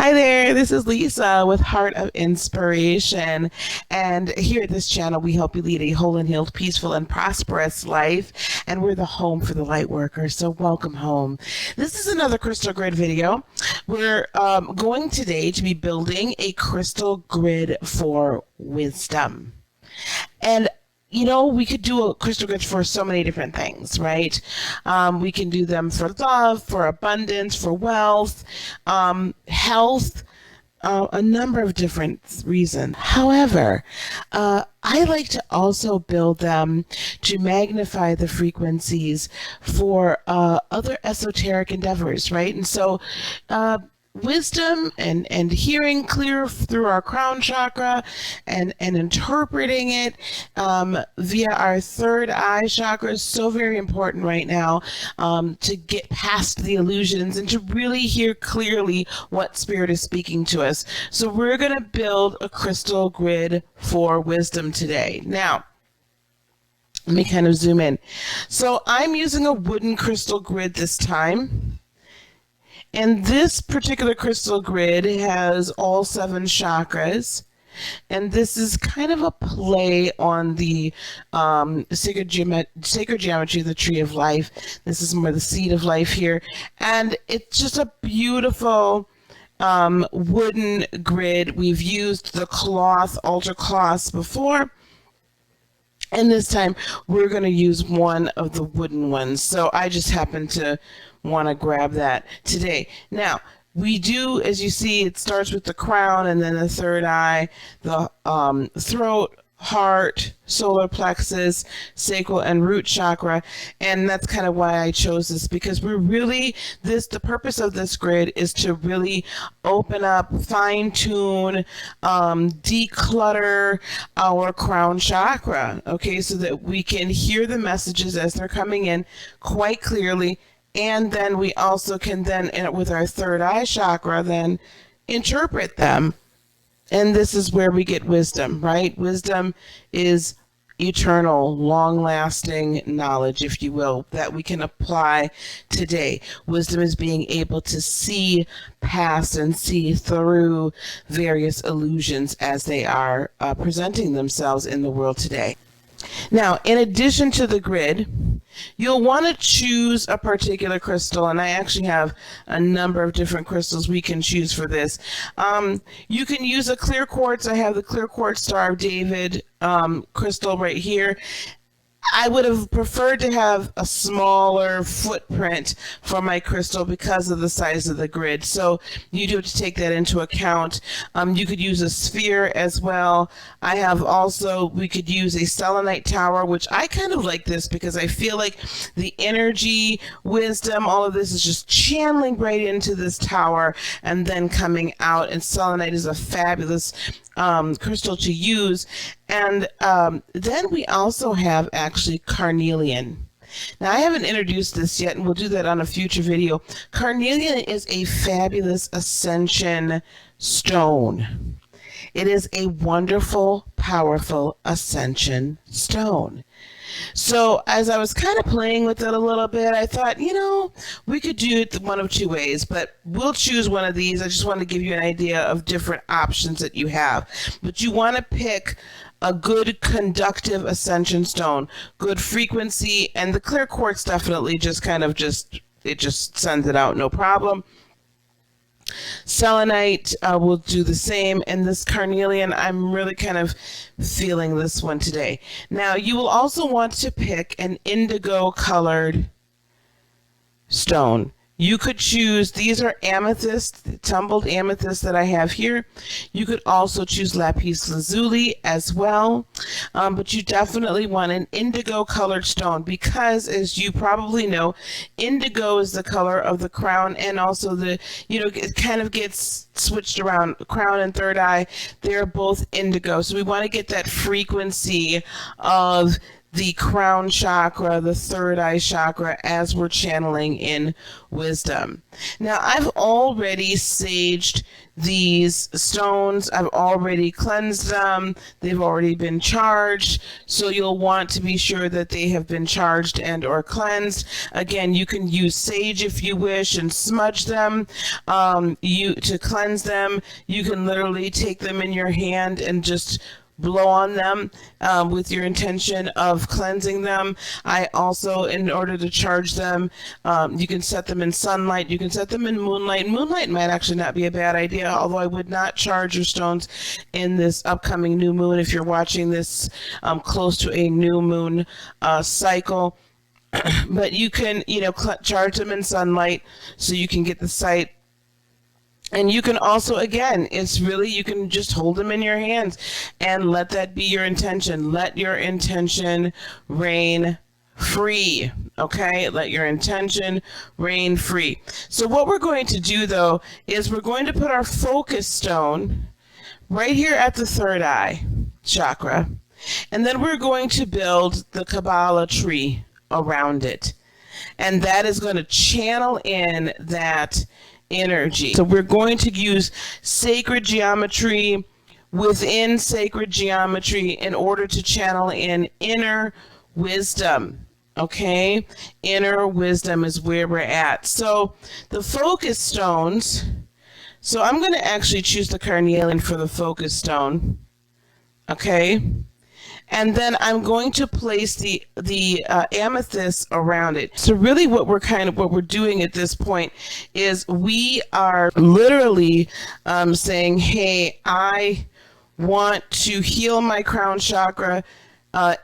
Hi there, this is Lisa with Heart of Inspiration. And here at this channel, we help you lead a whole and healed, peaceful, and prosperous life. And we're the home for the light workers, so welcome home. This is another crystal grid video. We're going today to be building a crystal grid for wisdom. And we could do a crystal grid for so many different things, right? We can do them for love, for abundance, for wealth, health, a number of different reasons. However, I like to also build them to magnify the frequencies for other esoteric endeavors, right? And so, wisdom and hearing clear through our crown chakra and interpreting it via our third eye chakra is so very important right now, to get past the illusions and to really hear clearly what spirit is speaking to us. So we're going to build a crystal grid for wisdom today. Now, let me kind of zoom in. So I'm using a wooden crystal grid this time. And this particular crystal grid has all 7 chakras. And this is kind of a play on the sacred geometry of the tree of life. This is more the seed of life here. And it's just a beautiful wooden grid. We've used the cloth, altar cloths before. And this time we're going to use one of the wooden ones. So I just happen to want to grab that today. Now, we do, as you see, it starts with the crown and then the third eye, the throat, heart, solar plexus, sacral, and root chakra. And that's kind of why I chose this, because the purpose of this grid is to really open up, fine tune, declutter our crown chakra, okay, so that we can hear the messages as they're coming in quite clearly. And then we also can with our third eye chakra, then interpret them. And this is where we get wisdom, right? Wisdom is eternal, long-lasting knowledge, if you will, that we can apply today. Wisdom is being able to see past and see through various illusions as they are presenting themselves in the world today. Now, in addition to the grid, you'll want to choose a particular crystal, and I actually have a number of different crystals we can choose for this. You can use a clear quartz. I have the clear quartz Star of David crystal right here. I would have preferred to have a smaller footprint for my crystal because of the size of the grid. So you do have to take that into account. You could use a sphere as well. We could use a selenite tower, which I kind of like this because I feel like the energy, wisdom, all of this is just channeling right into this tower and then coming out. And selenite is a fabulous crystal to use. And then we also have actually carnelian. Now, I haven't introduced this yet, and we'll do that on a future video. Carnelian is a fabulous ascension stone. It is a wonderful, powerful ascension stone. So as I was kind of playing with it a little bit, I thought, we could do it one of 2 ways, but we'll choose one of these. I just want to give you an idea of different options that you have. But you want to pick a good conductive ascension stone, good frequency, and the clear quartz definitely just sends it out, no problem. Selenite will do the same, and this carnelian, I'm really kind of feeling this one today. Now, you will also want to pick an indigo colored stone. You could choose, these are amethyst, tumbled amethyst that I have here. You could also choose lapis lazuli as well, but you definitely want an indigo colored stone because, as you probably know, indigo is the color of the crown, and also it kind of gets switched around. Crown and third eye, they're both indigo. So we want to get that frequency of the crown chakra, the third eye chakra, as we're channeling in wisdom. Now, I've already saged these stones. I've already cleansed them. They've already been charged. So you'll want to be sure that they have been charged and or cleansed. Again, you can use sage if you wish and smudge them. To cleanse them, you can literally take them in your hand and just blow on them with your intention of cleansing them. I also, in order to charge them, you can set them in sunlight, you can set them in moonlight. Moonlight might actually not be a bad idea, although I would not charge your stones in this upcoming new moon if you're watching this close to a new moon cycle. But you can, charge them in sunlight so you can get the sight. And you can also, again, you can just hold them in your hands and let that be your intention. Let your intention reign free, okay? Let your intention reign free. So what we're going to do, though, is we're going to put our focus stone right here at the third eye chakra. And then we're going to build the Kabbalah tree around it. And that is going to channel in that energy. So we're going to use sacred geometry within sacred geometry in order to channel in inner wisdom. Okay? Inner wisdom is where we're at. So the focus stones, so I'm going to actually choose the carnelian for the focus stone. Okay? And then I'm going to place the amethyst around it. So really what we're doing at this point is we are literally saying, hey, I want to heal my crown chakra,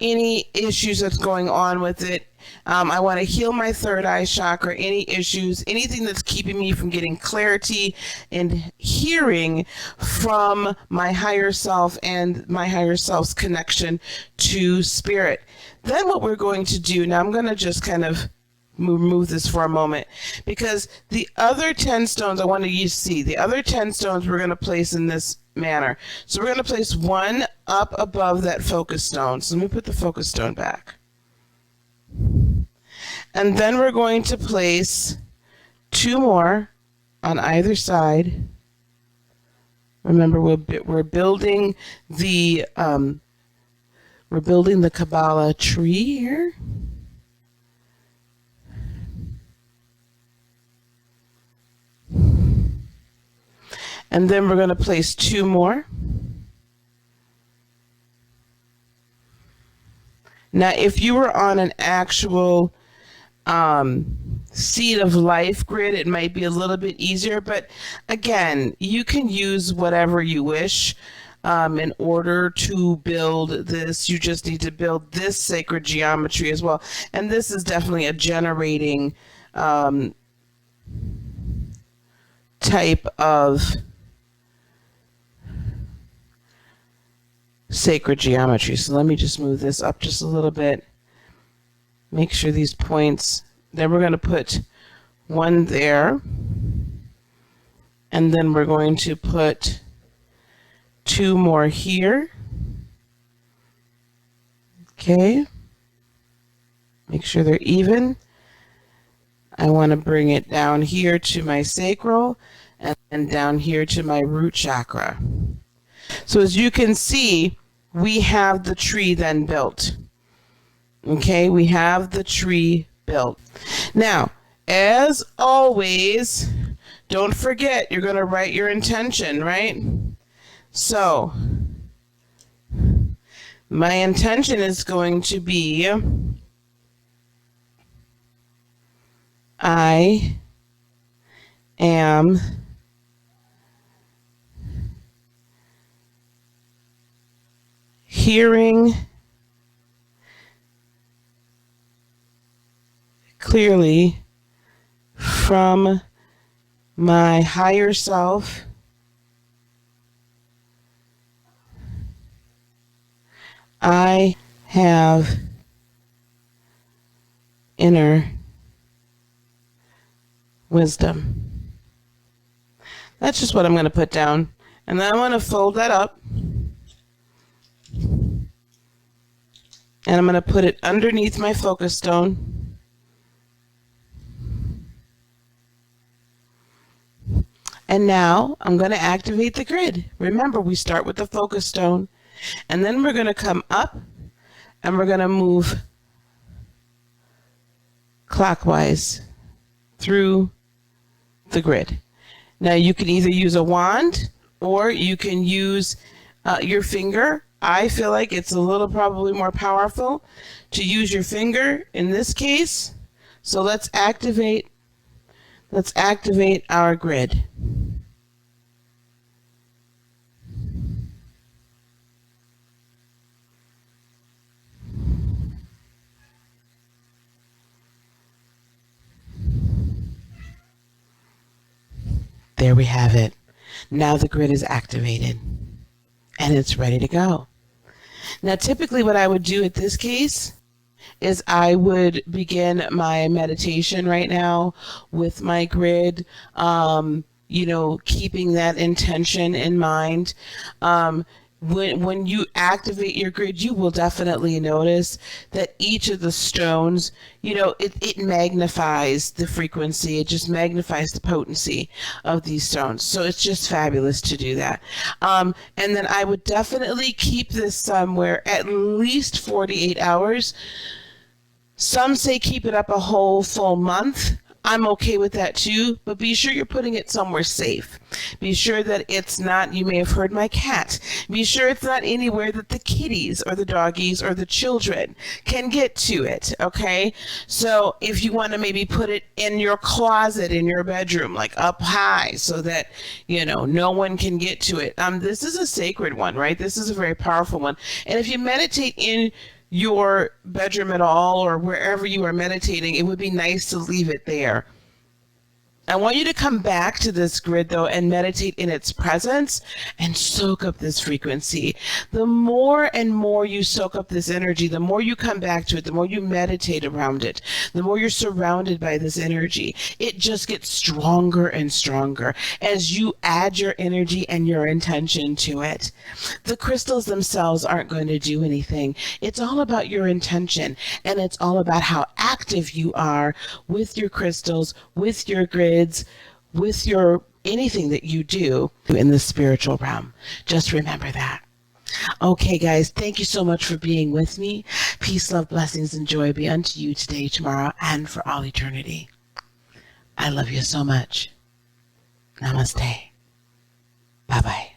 any issues that's going on with it. I want to heal my third eye chakra, any issues, anything that's keeping me from getting clarity and hearing from my higher self and my higher self's connection to spirit. Then what we're going to do, now I'm going to just kind of move this for a moment, because the other 10 stones, I want you to see, the other 10 stones we're going to place in this manner. So we're going to place one up above that focus stone. So let me put the focus stone back. And then we're going to place 2 more on either side. Remember, we're building the Kabbalah tree here. And then we're going to place 2 more. Now, if you were on an actual seed of life grid, it might be a little bit easier, but again, you can use whatever you wish in order to build this. You just need to build this sacred geometry as well, and this is definitely a generating type of sacred geometry. So let me just move this up just a little bit. Make sure these points, then we're going to put 1 there, and then we're going to put 2 more here. Okay, make sure they're even. I want to bring it down here to my sacral and down here to my root chakra. So as you can see, we have the tree then built. Okay, we have the tree built. Now, as always, don't forget, you're going to write your intention, right? So, my intention is going to be, I am hearing clearly from my higher self. I have inner wisdom. That's just what I'm going to put down. And then I want to fold that up. And I'm going to put it underneath my focus stone. And now I'm going to activate the grid. Remember, we start with the focus stone, and then we're going to come up and we're going to move clockwise through the grid. Now you can either use a wand or you can use your finger. I feel like it's a little probably more powerful to use your finger in this case. So let's activate our grid. There we have it. Now the grid is activated and it's ready to go. Now typically what I would do at this case is I would begin my meditation right now with my grid, keeping that intention in mind. When you activate your grid, you will definitely notice that each of the stones, it magnifies the frequency. It just magnifies the potency of these stones. So it's just fabulous to do that. And then I would definitely keep this somewhere at least 48 hours. Some say keep it up a whole full month. I'm okay with that too, but be sure you're putting it somewhere safe. Be sure that it's not, you may have heard my cat, be sure it's not anywhere that the kitties or the doggies or the children can get to it, okay? So if you want to maybe put it in your closet in your bedroom, like up high, so that, no one can get to it. This is a sacred one, right? This is a very powerful one. And if you meditate in your bedroom at all or wherever you are meditating, it would be nice to leave it there. I want you to come back to this grid though and meditate in its presence and soak up this frequency. The more and more you soak up this energy, the more you come back to it, the more you meditate around it, the more you're surrounded by this energy. It just gets stronger and stronger as you add your energy and your intention to it. The crystals themselves aren't going to do anything. It's all about your intention, and it's all about how active you are with your crystals, with your grid, with your anything that you do in the spiritual realm. Just remember that. Okay, guys, thank you so much for being with me. Peace, love, blessings, and joy be unto you today, tomorrow, and for all eternity. I love you so much. Namaste. Bye-bye.